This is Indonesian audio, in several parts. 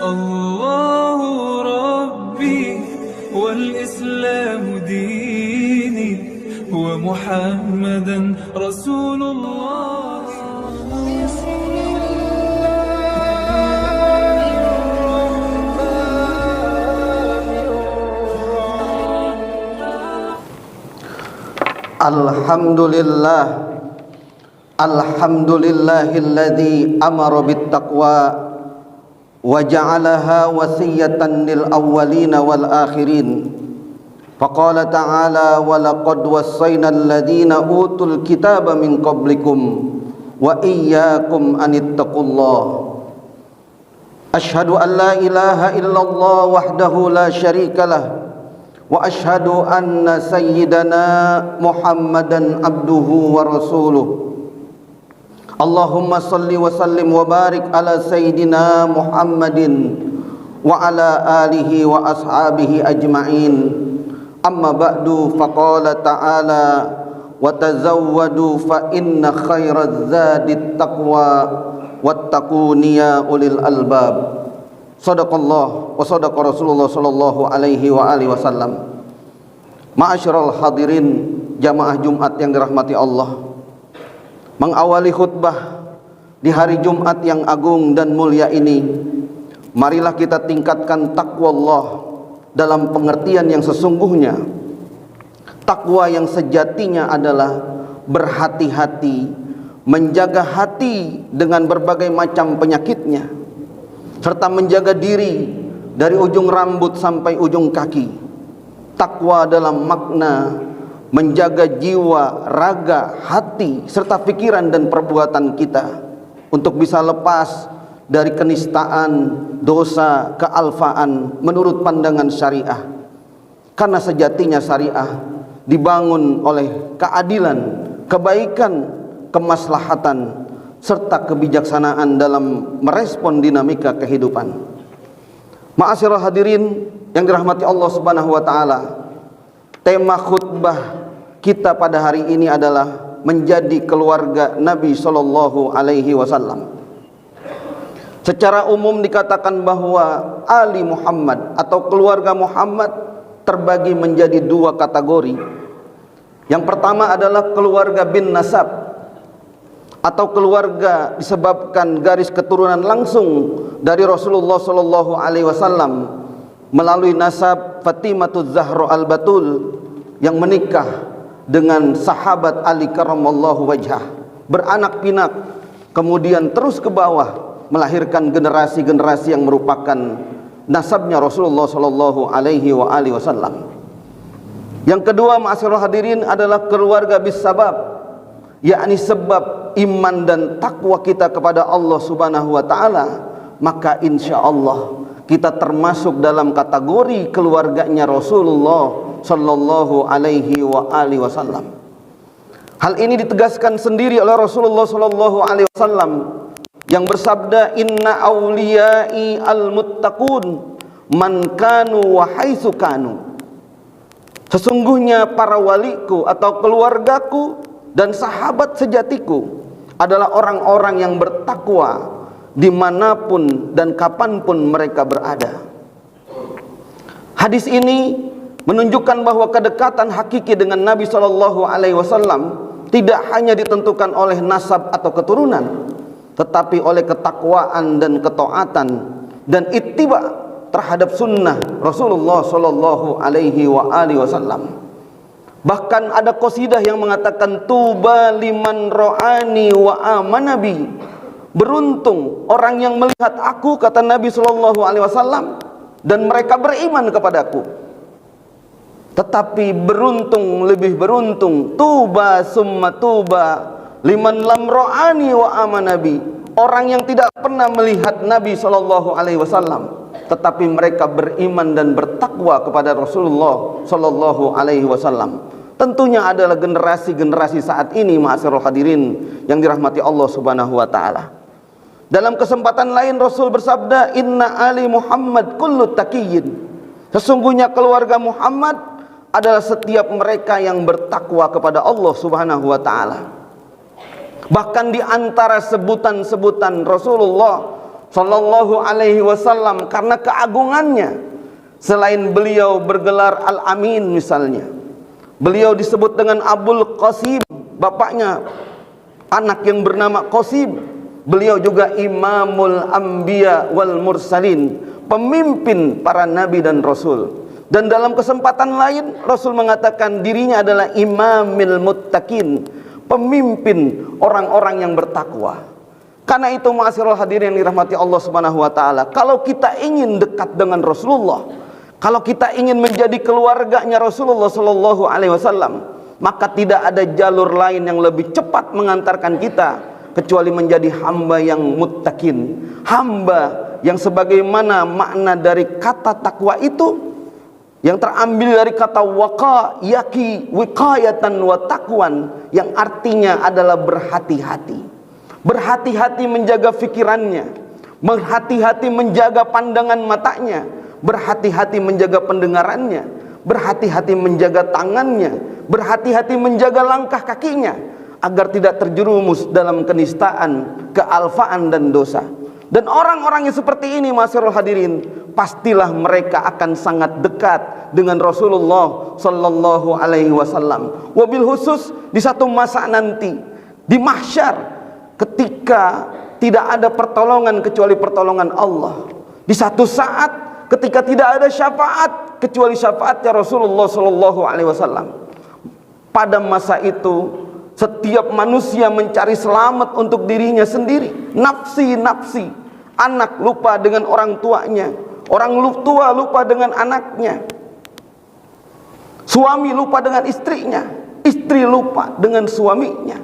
الله ربي والإسلام ديني ومحمدا رسول الله. Alhamdulillahilladzi amara bittaqwa wa ja'alaha wasiyatan lil awwalina wal akhirin. Faqala ta'ala wa laqad wassayna alladhina utul kitaba min qablikum wa iyyakum anittaqullah. Ashhadu an la ilaha illallah wahdahu la syarikalah wa ashhadu anna sayyidana Muhammadan abduhu wa rasuluh. Allahumma salli wa sallim wa barik ala sayyidina Muhammadin wa ala alihi wa ashabihi ajma'in. Amma ba'du, faqala ta'ala wa tazawwadu fa inna khairaz zadit taqwa wattaquni ya ulil albab. Sadaqallah wa sadaqa Rasulullah sallallahu alaihi wa alihi wasallam. Ma'asyiral hadirin jamaah Jumat yang dirahmati Allah, mengawali khutbah di hari Jumat yang agung dan mulia ini, marilah kita tingkatkan takwa Allah dalam pengertian yang sesungguhnya. Takwa yang sejatinya adalah berhati-hati, menjaga hati dengan berbagai macam penyakitnya, serta menjaga diri dari ujung rambut sampai ujung kaki. Takwa dalam makna menjaga jiwa, raga, hati, serta pikiran dan perbuatan kita untuk bisa lepas dari kenistaan, dosa, kealfaan menurut pandangan syariah. Karena sejatinya syariah dibangun oleh keadilan, kebaikan, kemaslahatan, serta kebijaksanaan dalam merespon dinamika kehidupan. Ma'asyiral hadirin yang dirahmati Allah Subhanahu wa taala, tema khutbah kita pada hari ini adalah menjadi keluarga Nabi sallallahu alaihi wasallam. Secara umum dikatakan bahwa Ali Muhammad atau keluarga Muhammad terbagi menjadi dua kategori. Yang pertama adalah keluarga bin nasab, atau keluarga disebabkan garis keturunan langsung dari Rasulullah sallallahu alaihi wasallam melalui nasab Fatimah Zahra al-Batul yang menikah dengan sahabat Ali karramallahu wajhah, beranak pinak, kemudian terus ke bawah melahirkan generasi-generasi yang merupakan nasabnya Rasulullah sallallahu alaihi wasallam. Yang kedua, ma'asyiral hadirin, adalah keluarga bisabab, yakni sebab iman dan takwa kita kepada Allah Subhanahu wa taala, maka insyaallah kita termasuk dalam kategori keluarganya Rasulullah sallallahu alaihi wasallam. Hal ini ditegaskan sendiri oleh Rasulullah sallallahu alaihi wasallam yang bersabda, inna awliyai al-muttaqun man kanu wa haitsu kanu. Sesungguhnya para waliku atau keluargaku dan sahabat sejatiku adalah orang-orang yang bertakwa dimanapun dan kapanpun mereka berada. Hadis ini menunjukkan bahwa kedekatan hakiki dengan Nabi Shallallahu Alaihi Wasallam tidak hanya ditentukan oleh nasab atau keturunan, tetapi oleh ketakwaan dan ketaatan dan ittiba terhadap sunnah Rasulullah Shallallahu Alaihi Wasallam. Bahkan ada qasidah yang mengatakan, tuba liman ro'ani wa amanabi. Beruntung orang yang melihat aku, kata Nabi Shallallahu Alaihi Wasallam, dan mereka beriman kepadaku. Tetapi beruntung, lebih beruntung, tuba summa tuba liman lam ro'ani wa amanabi. Orang yang tidak pernah melihat Nabi Shallallahu Alaihi Wasallam, tetapi mereka beriman dan bertakwa kepada Rasulullah Shallallahu Alaihi Wasallam. Tentunya adalah generasi-generasi saat ini, ma'asyiral hadirin yang dirahmati Allah Subhanahu wa taala. Dalam kesempatan lain Rasul bersabda, inna ali Muhammad kullu taqiyyin. Sesungguhnya keluarga Muhammad adalah setiap mereka yang bertakwa kepada Allah Subhanahu wa taala. Bahkan di antara sebutan-sebutan Rasulullah sallallahu alaihi wasallam karena keagungannya. Selain beliau bergelar Al-Amin misalnya, beliau disebut dengan Abul Qasim, bapaknya anak yang bernama Qasim. Beliau juga Imamul Anbiya wal Mursalin, pemimpin para nabi dan rasul. Dan dalam kesempatan lain Rasul mengatakan dirinya adalah Imamil Muttaqin, pemimpin orang-orang yang bertakwa. Karena itu ma'asyiral hadirin yang dirahmati Allah Subhanahu wa taala, kalau kita ingin dekat dengan Rasulullah, kalau kita ingin menjadi keluarganya Rasulullah sallallahu alaihi wasallam, maka tidak ada jalur lain yang lebih cepat mengantarkan kita kecuali menjadi hamba yang muttaqin, hamba yang sebagaimana makna dari kata takwa itu yang terambil dari kata waqa yaqi wiqayatan wa taqwan, yang artinya adalah berhati-hati. Berhati-hati menjaga fikirannya, berhati-hati menjaga pandangan matanya, berhati-hati menjaga pendengarannya, berhati-hati menjaga tangannya, berhati-hati menjaga langkah kakinya, agar tidak terjerumus dalam kenistaan, kealfaan dan dosa. Dan orang-orang yang seperti ini, ma'asyiral hadirin, pastilah mereka akan sangat dekat dengan Rasulullah sallallahu alaihi wasallam. Wabil khusus di satu masa nanti di mahsyar, ketika tidak ada pertolongan kecuali pertolongan Allah. Di satu saat ketika tidak ada syafaat kecuali syafaatnya Rasulullah sallallahu alaihi wasallam. Pada masa itu setiap manusia mencari selamat untuk dirinya sendiri. Nafsi-nafsi. Anak lupa dengan orang tuanya, orang tua lupa dengan anaknya, suami lupa dengan istrinya, istri lupa dengan suaminya.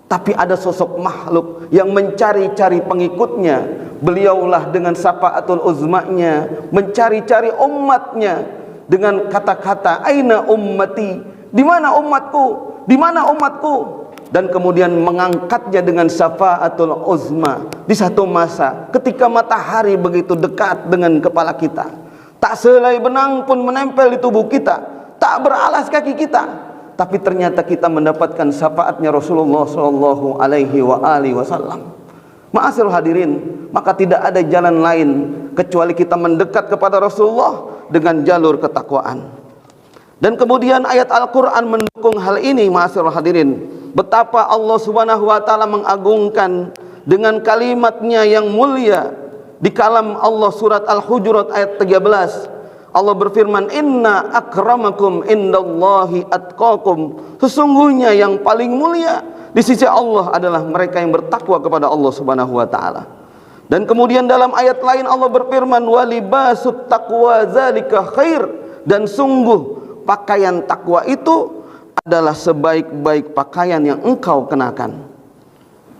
Tapi ada sosok makhluk yang mencari-cari pengikutnya. Beliaulah dengan syafaatul uzmanya mencari-cari umatnya dengan kata-kata aina ummati, di mana umatku, di mana umatku, dan kemudian mengangkatnya dengan syafaatul uzma di satu masa ketika matahari begitu dekat dengan kepala kita, tak sehelai benang pun menempel di tubuh kita, tak beralas kaki kita, tapi ternyata kita mendapatkan syafaatnya Rasulullah sallallahu alaihi wasallam. Ma'asyiral hadirin, maka tidak ada jalan lain kecuali kita mendekat kepada Rasulullah dengan jalur ketakwaan. Dan kemudian ayat Al-Quran mendukung hal ini, ma'asyiral hadirin. Betapa Allah Subhanahu wa taala mengagungkan dengan kalimatnya yang mulia di kalam Allah surat Al-Hujurat ayat 13. Allah berfirman, inna akramakum indallahi atqakum, sesungguhnya yang paling mulia di sisi Allah adalah mereka yang bertakwa kepada Allah Subhanahu wa taala. Dan kemudian dalam ayat lain Allah berfirman, walibasut taqwa zalika khair, dan sungguh pakaian takwa itu adalah sebaik-baik pakaian yang engkau kenakan.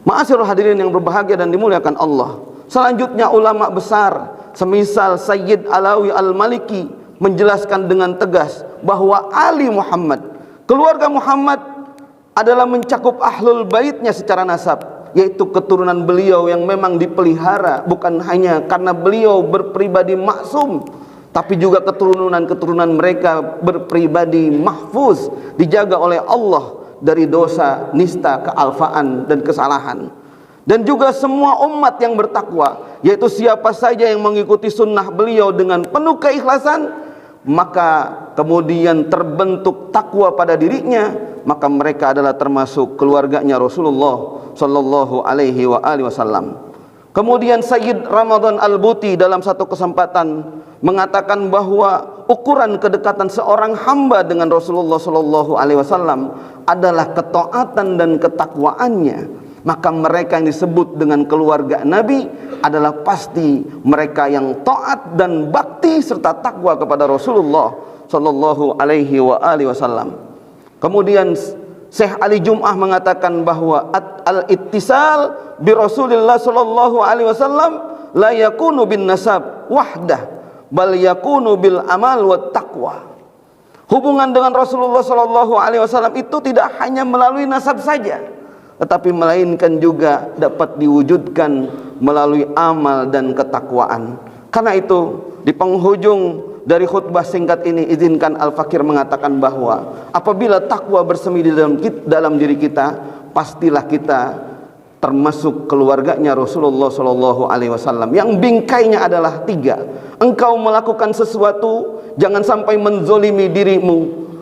Ma'asyiral hadirin yang berbahagia dan dimuliakan Allah, selanjutnya ulama besar semisal Sayyid Alawi Al-Maliki menjelaskan dengan tegas bahwa Ali Muhammad, keluarga Muhammad, adalah mencakup ahlul baitnya secara nasab, yaitu keturunan beliau yang memang dipelihara bukan hanya karena beliau berpribadi maksum, tapi juga keturunan-keturunan mereka berpribadi mahfuz, dijaga oleh Allah dari dosa, nista, kealfaan dan kesalahan. Dan juga semua umat yang bertakwa, yaitu siapa saja yang mengikuti sunnah beliau dengan penuh keikhlasan, maka kemudian terbentuk takwa pada dirinya, maka mereka adalah termasuk keluarganya Rasulullah sallallahu alaihi wasallam. Kemudian Sayyid Ramadan Al-Buti dalam satu kesempatan mengatakan bahwa ukuran kedekatan seorang hamba dengan Rasulullah sallallahu alaihi wasallam adalah ketaatan dan ketakwaannya. Maka mereka yang disebut dengan keluarga Nabi adalah pasti mereka yang taat dan bakti serta takwa kepada Rasulullah sallallahu alaihi wasallam. Kemudian Syekh Ali Jum'ah mengatakan bahwa al-ittisal bi Rasulillah sallallahu alaihi wasallam la yakunu bin nasab wahdah, bal yakunu bil amal wat taqwa. Hubungan dengan Rasulullah sallallahu alaihi wasallam itu tidak hanya melalui nasab saja, tetapi melainkan juga dapat diwujudkan melalui amal dan ketakwaan. Karena itu di penghujung dari khutbah singkat ini, izinkan Al-Fakir mengatakan bahwa apabila takwa bersemi di dalam diri kita, pastilah kita termasuk keluarganya Rasulullah Shallallahu Alaihi Wasallam, yang bingkainya adalah 3. Engkau melakukan sesuatu, jangan sampai menzolimi dirimu.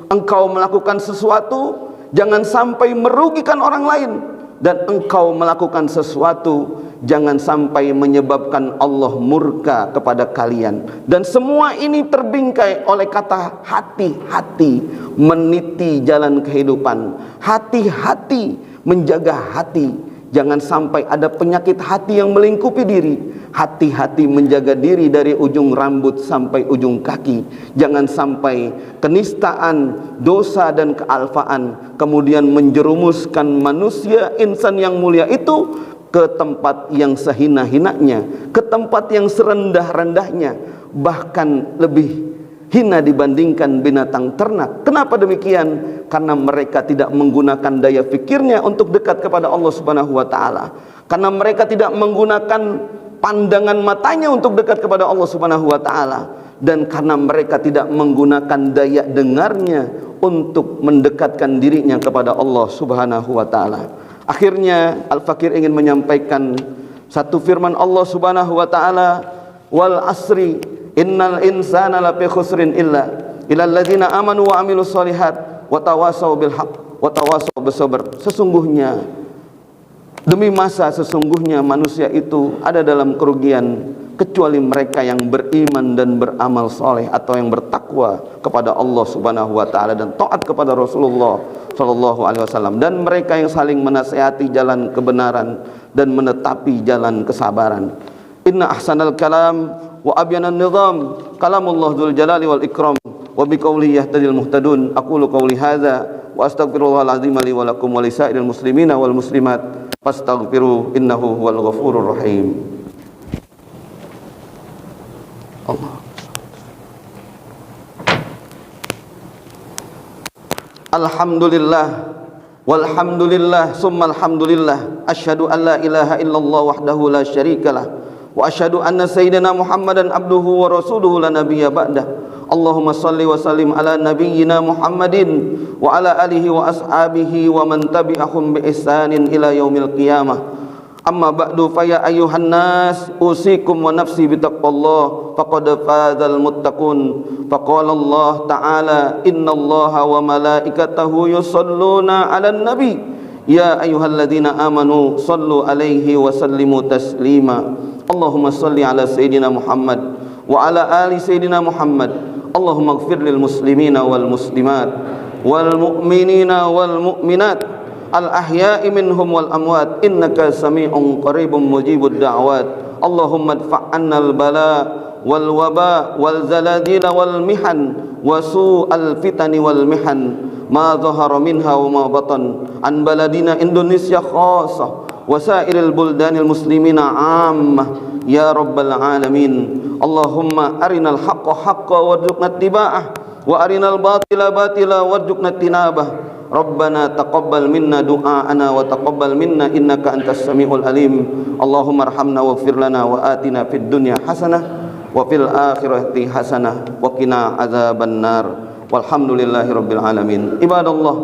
Engkau melakukan sesuatu, jangan sampai merugikan orang lain. Dan engkau melakukan sesuatu, jangan sampai menyebabkan Allah murka kepada kalian. Dan semua ini terbingkai oleh kata hati-hati, meniti jalan kehidupan. Hati-hati menjaga hati. Jangan sampai ada penyakit hati yang melingkupi diri. Hati-hati menjaga diri dari ujung rambut sampai ujung kaki. Jangan sampai kenistaan, dosa dan kealfaan kemudian menjerumuskan manusia, insan yang mulia itu ke tempat yang sehina-hinanya, ke tempat yang serendah-rendahnya, bahkan lebih hina dibandingkan binatang ternak. Kenapa demikian? Karena mereka tidak menggunakan daya fikirnya untuk dekat kepada Allah Subhanahu wa taala. Karena mereka tidak menggunakan pandangan matanya untuk dekat kepada Allah Subhanahu wa taala, dan karena mereka tidak menggunakan daya dengarnya untuk mendekatkan dirinya kepada Allah Subhanahu wa taala. Akhirnya Al-Fakir ingin menyampaikan satu firman Allah Subhanahu wa taala, wal asri innal insana lafi khusrin illa illalladzina amanu wa amilus solihat wa tawassaw bil haqq wa tawassaw bis sabr. Sesungguhnya, demi masa sesungguhnya manusia itu ada dalam kerugian kecuali mereka yang beriman dan beramal soleh atau yang bertakwa kepada Allah Subhanahu wa taala dan taat kepada Rasulullah sallallahu alaihi wasallam, dan mereka yang saling menasihati jalan kebenaran dan menetapi jalan kesabaran. Inna ahsanal kalam wa abyanan nizam kalamullah dzul jalali wal ikram wa biqaulihi yahtadil muhtadun. Aqulu qauli hadza wa astaghfirullahal azim li wa lakum wa lisairil muslimina wal muslimat fastaghfiru innahu huwal ghafurur rahim. Allah. Alhamdulillah walhamdulillah summa alhamdulillah, asyhadu an la ilaha illallah wahdahu la syarikalah wa asyhadu anna sayyidina Muhammadan abduhu wa rasuluhu la nabiyya ba'dah. Allahumma salli wa sallim ala nabiyyina Muhammadin wa ala alihi wa ashabihi wa man tabi'ahum bi ihsanin ila yaumil qiyamah. Amma ba'du, fa ya ayyuhan nas usikum wa nafsi bi taqwallah faqad fazal muttaqun. Faqala Allah ta'ala innallaha wa malaikatahu yusalluna 'alan nabi ya ayyuhalladzina amanu sallu alaihi wa sallimu taslima. Allahumma salli ala sayyidina Muhammad wa ala ali sayyidina Muhammad. Allahumma ighfir lil muslimina wal muslimat wal mu'minina wal mu'minat al ahya'i minhum wal amwat innaka sami'un qaribun mujibud da'wat. Allahumma adfa'anna al bala wal waba wal zaladila wal mihan wa su'al fitani wal mihan ma zahara minha wa ma batan an baladina Indonesia khassah wa sa'iril buldanil muslimina 'ammah ya rabbal alamin. Allahumma arinal haqqa haqqa warzuqna ittiba'ah wa arinal batila batila warzuqna tinabah. Rabbana taqabbal minna du'aana wa taqabbal minna innaka antas samiul alim. Allahumma arhamna waghfir lana wa atina fid dunya hasanah wa fil akhirati hasanah wa qina azaban nar. Walhamdulillahi rabbil alamin. Ibadallah,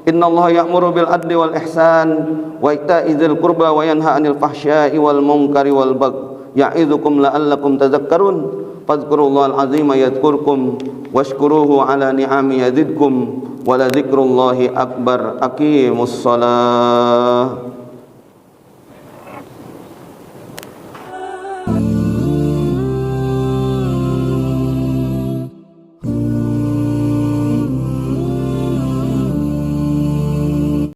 innallaha ya'muru bil adli wal ihsan wa ita'i dzil qurba wa yanha 'anil fahsya'i wal munkari wal baghi ya'idzukum la'allakum tadhakkarun. Fadhkurullahal azima yadhkurkum washkuruhu 'ala ni'ami yazidkum wa la dzikrullahi akbar. Aqimus shalah.